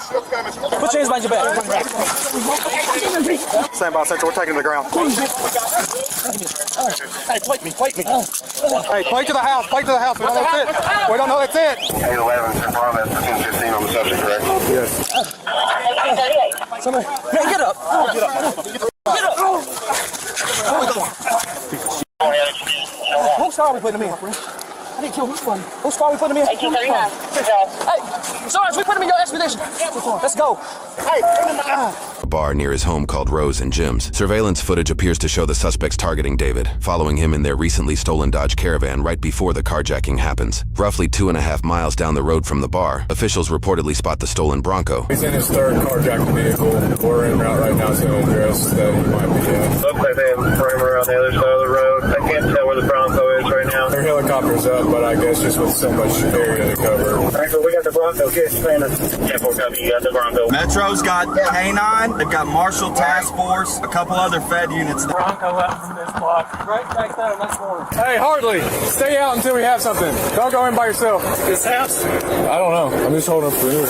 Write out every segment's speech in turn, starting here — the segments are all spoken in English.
Put your hands behind your back. Stand by, Central. We're taking to the ground. Hey, plate me. Hey, plate to the house. We don't know that's it. We don't know that's it. 811, confirm that's 15 on the subject, correct? Yes. Somebody, man, get up. Whose car are we putting him in, friend? I didn't kill who's one. Whose car are we putting him in? 1839. Hey, Sarge, we put him in your expedition. Let's go. Hey, A bar near his home called Rose and Jim's. Surveillance footage appears to show the suspects targeting David, following him in their recently stolen Dodge Caravan right before the carjacking happens. Roughly 2.5 miles down the road from the bar, officials reportedly spot the stolen Bronco. He's in his third carjacked vehicle. We're en route right now to the address that he might be in. Looks like they have a perimeter on the other side of the road. I can't tell where the Bronco is right now. Their helicopter's up, but I guess just with so much area to cover. Alright, so we got the Bronco. Get expanded. 10-4 copy. You got the Bronco. Metro's got K9, they've got Marshall Task Force, a couple other Fed units. Bronco out from this block. Right back there in this corner. Hey, Hartley, stay out until we have something. Don't go in by yourself. This house? I don't know. I'm just holding up for you.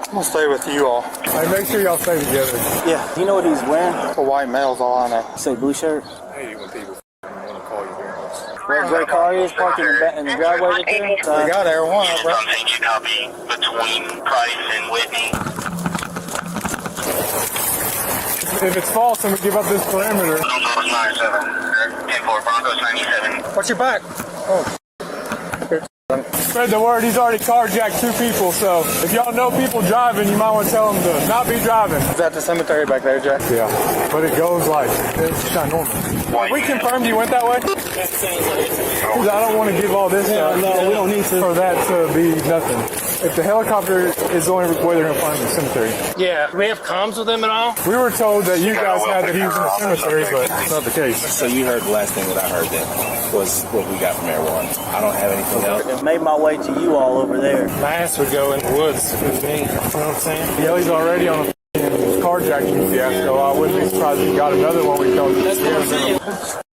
I'm gonna stay with you all. Hey, make sure y'all stay together. Yeah. You know what he's wearing? A white male's all I know. Say blue shirt. I hate it when people want to call you very much. Where the gray car is, parked in the driveway right there. We got there one, bro. Change copy between Price and Whitney. If it's false, then we give up this perimeter. Broncos 97. 10-4 Broncos 97. Watch your back. Oh. Spread the word, he's already carjacked 2 people, so if y'all know people driving, you might want to tell them to not be driving. Is that the cemetery back there, Jack? Yeah. But it goes like, it's not normal. We confirmed you went that way? Because I don't want to give all this no, we don't need to. For that to be nothing. If the helicopter is the only way they're going to find the cemetery. Yeah. Do we have comms with him at all? We were told that you guys had that he was in the cemetery, but it's not the case. So you heard the last thing that I heard then was what we got from Air 1. I don't have anything else. Made my way to you all over there. My ass would go in the woods with me. You know what I'm saying? Yeah, he's already on a carjacking fiasco. I wouldn't be surprised if he got another one we told you. That's what I'm saying.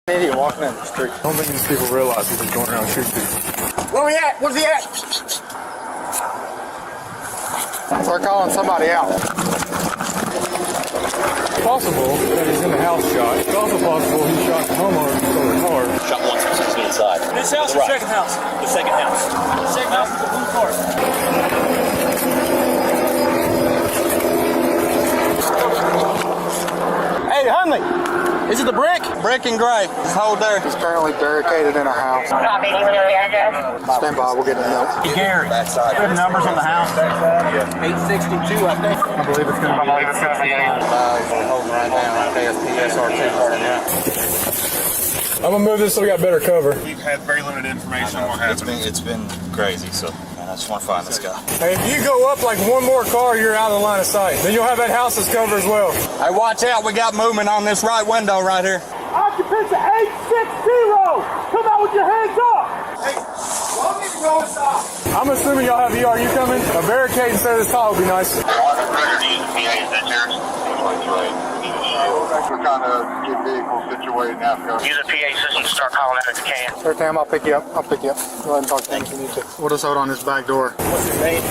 Idiot walking down the street. I don't think these people realize he's just going around shooting people. Where we at? Where's he at? Start calling somebody out. It's possible that he's in the house shot. It's also possible he shot the homeowner who stole the car. Shot one specifically inside. This house or second house? The second house. The second house is the blue car. Hey, Hunley, is it the brick? Brick and gray. Just hold there. He's currently barricaded in a house. Copy. You know the address? Stand by, we'll get a note. Gary, good numbers on the house. 862, I think. I believe it's going to be Holding right now. KSPSR2 right now. I'm going to move this so we got better cover. We've had very limited information on what happened. It's been crazy, so I just want to find this guy. Hey, if you go up like one more car, you're out of the line of sight. Then you'll have that house as cover as well. Hey, watch out, we got movement on this right window right here. Occupants 860. Come out with your hands up. Hey, y'all need to go inside. I'm assuming y'all have ERU coming. A barricade instead of this tile would be nice. Record to use the PA, is that yours? We're trying to get vehicles situated now. Use a PA system to start calling out if you can. Sir, Tam, I'll pick you up. Go ahead and talk to him if you need to. We'll just hold on his back door. What's his name?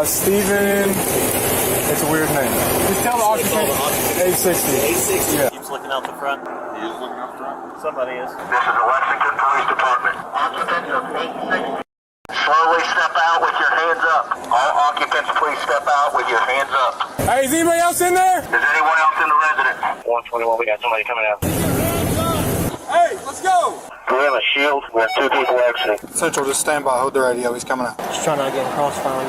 Steven. It's a weird name. Just tell the occupant 860. 860. Yeah. Keeps looking out the front. He is looking up front. Somebody is. This is the Lexington Police Department. Occupants of 860. Slowly step out with your hands up. All occupants, please step out with your hands up. Hey, is anybody else in there? Is anyone else in the residence? 121, we got somebody coming out. Hey, let's go. We have a shield. We have 2 people exiting. Central, just stand by. Hold the radio. He's coming out. Just trying to get crossfire.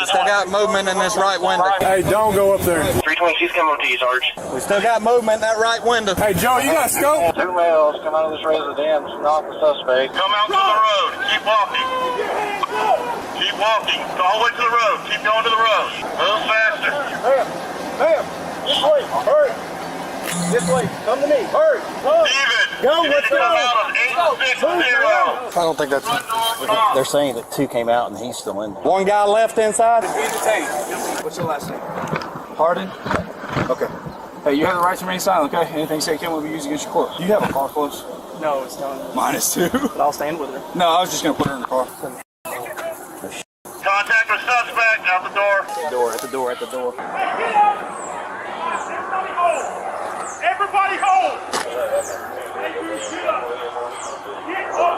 Still got movement in this right window. Hey, don't go up there. 320, she's coming up to you, Sarge. We still got movement in that right window. Hey, Joe, you got a scope? 2 males come out of this residence, not the suspect. Come out to the road. Keep walking. Keep walking. All the way to the road. Keep going to the road. A little faster. Ma'am, this way. Hurry. This way. Come to me. Hurry. Come. Steven. Go. Let's go. Out of 860. I don't think that's him. They're saying that 2 came out and he's still in there. One guy left inside. What's your last name? Harden? Okay. Hey, you have the right to remain silent, okay? Anything you say can will be used against your court. Do you have a car close? No, it's not. -2. But I'll stand with her. No, I was just going to put her in the car. Contact with suspect. out the door. At the door. Hey, get up! Everybody hold! Hey, you get up! Get up!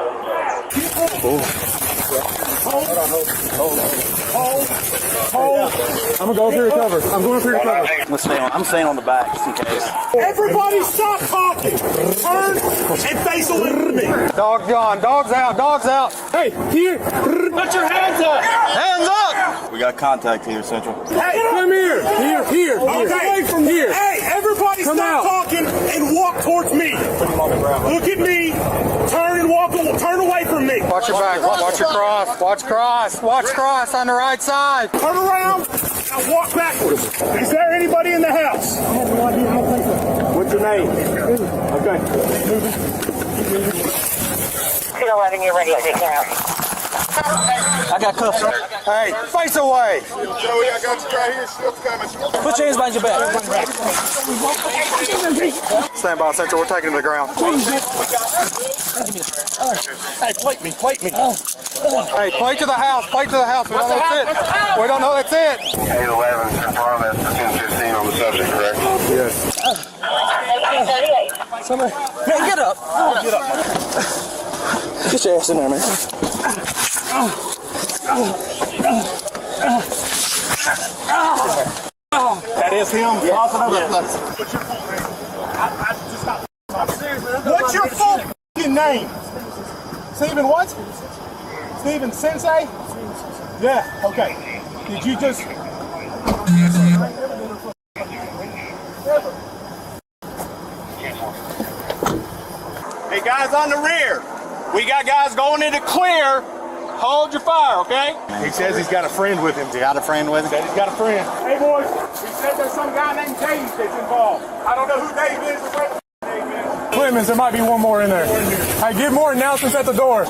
Hold. I'm gonna go through your cover. I'm going through your cover. I'm staying on the back just in case. Everybody stop talking! Turn and face away from me! Dog John, dog's out, dog's out. Hey, here. Put your hands up! Hands up! We got contact here, Central. Hey, Come here. Here. okay. Away from here. Hey, everybody Come stop out. talking and walk towards me. Look at me. Turn away from me. Watch your back. Watch your cross. Watch cross on the right side. Turn around and walk backwards. Is there anybody in the house? I have no idea. I don't think so. What's your name? Okay. Keep moving. 211, you're ready to take care of. I got cuffs. Hey, face away. Joey, I got you right here. Shit's coming. Put your hands behind your back. Stand by, Central. We're taking him to the ground. Hey, plate me. Hey, plate to the house. We don't know that's it. We don't know that's it. 811, confirm that's 1015 on the subject, correct? Yes. 1938. Man, get up. Get your ass in there, man. That is him. What's your full name? Stephen what? Stephen Sensei? Yeah, okay. Did you just... Hey guys on the rear, we got guys going into clear. Hold your fire, okay? He says he's got a friend with him. You got a friend with him? Said he's got a friend. Hey boys, he said there's some guy named Dave that's involved. I don't know who Dave is or where the Dave is. Clemens, there might be one more in there. Hey, get more announcements at the door.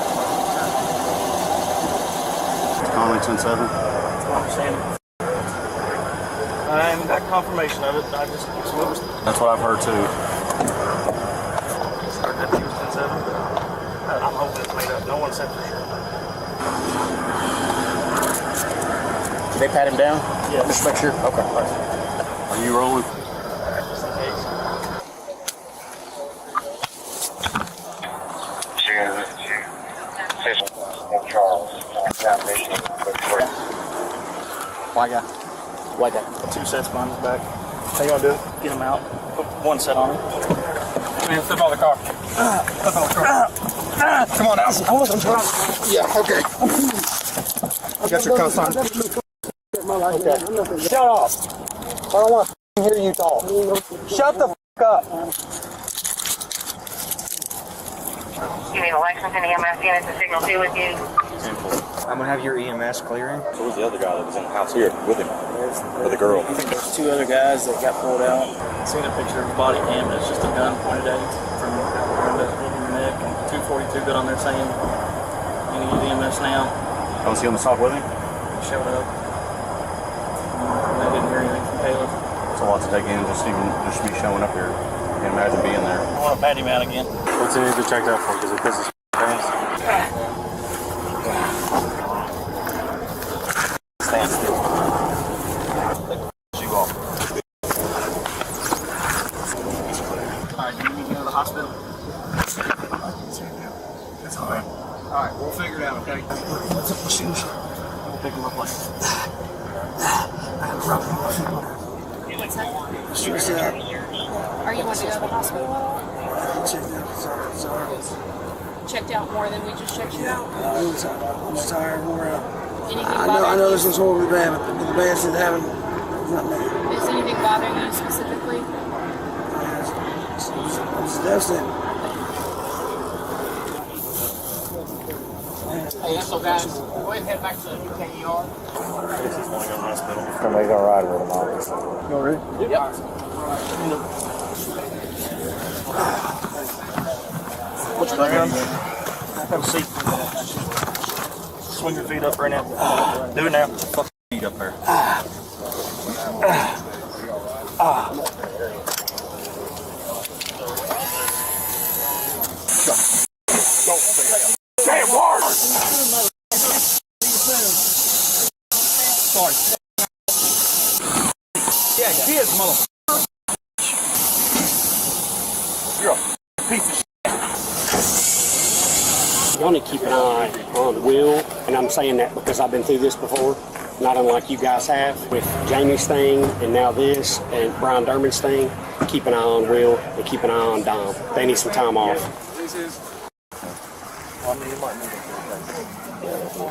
Conley 10-7. I haven't got confirmation of it. That's what I've heard too. I'm hoping it's made up. No one said for sure. Did they pat him down? Yeah. Just make sure. Okay. Are you rolling? White guy. 2 sets behind his back. How you gonna do it? Get him out. Put 1 set on him. Man, step on the car. Come on out. Yeah, okay. Get your cuffs on. Okay. Shut up. I don't want to hear you talk. Shut the up. You need a license and EMS unit to signal 2 with you. I'm gonna have your EMS clearing. So was the other guy that was in the house here with him? Or the girl? I think there's 2 other guys that got pulled out. I've seen a picture of a body cam that's just a gun pointed at him from around the neck. And 242 got on there saying, you need EMS now. Oh, was he on the top with him? He showed up. I didn't hear anything from Caleb. It's a lot to take in, just me showing up here. I can't imagine being there. I want to pat him out again. What's he need to check that for? Because it pisses pants. Stand still. Shoe off. Alright, do you need to go to the hospital? That's all right. Alright, we'll figure it out, okay? What's up with shoes? We'll pick them up later. Are you want to go to the hospital at all? Checked out more than we just checked you out? I'm just tired, wore out. I know this was horribly bad, but the bad shit happened. It's not me. Is anything bothering you specifically? It's devastating. Hey, so guys, go ahead and head back to the UKER. Somebody's gonna ride with him, obviously. You all ready? Yep. What's your name? Have a seat. Swing your feet up right now. Do it now. Fuck your feet up there. Damn hard! sorry. Yeah, kids, motherfucker. You're a piece of shit. Y'all need to keep an eye on Will, and I'm saying that because I've been through this before, not unlike you guys have, with Jamie's thing and now this, and Brian Derman's thing. Keep an eye on Will and keep an eye on Dom. They need some time off.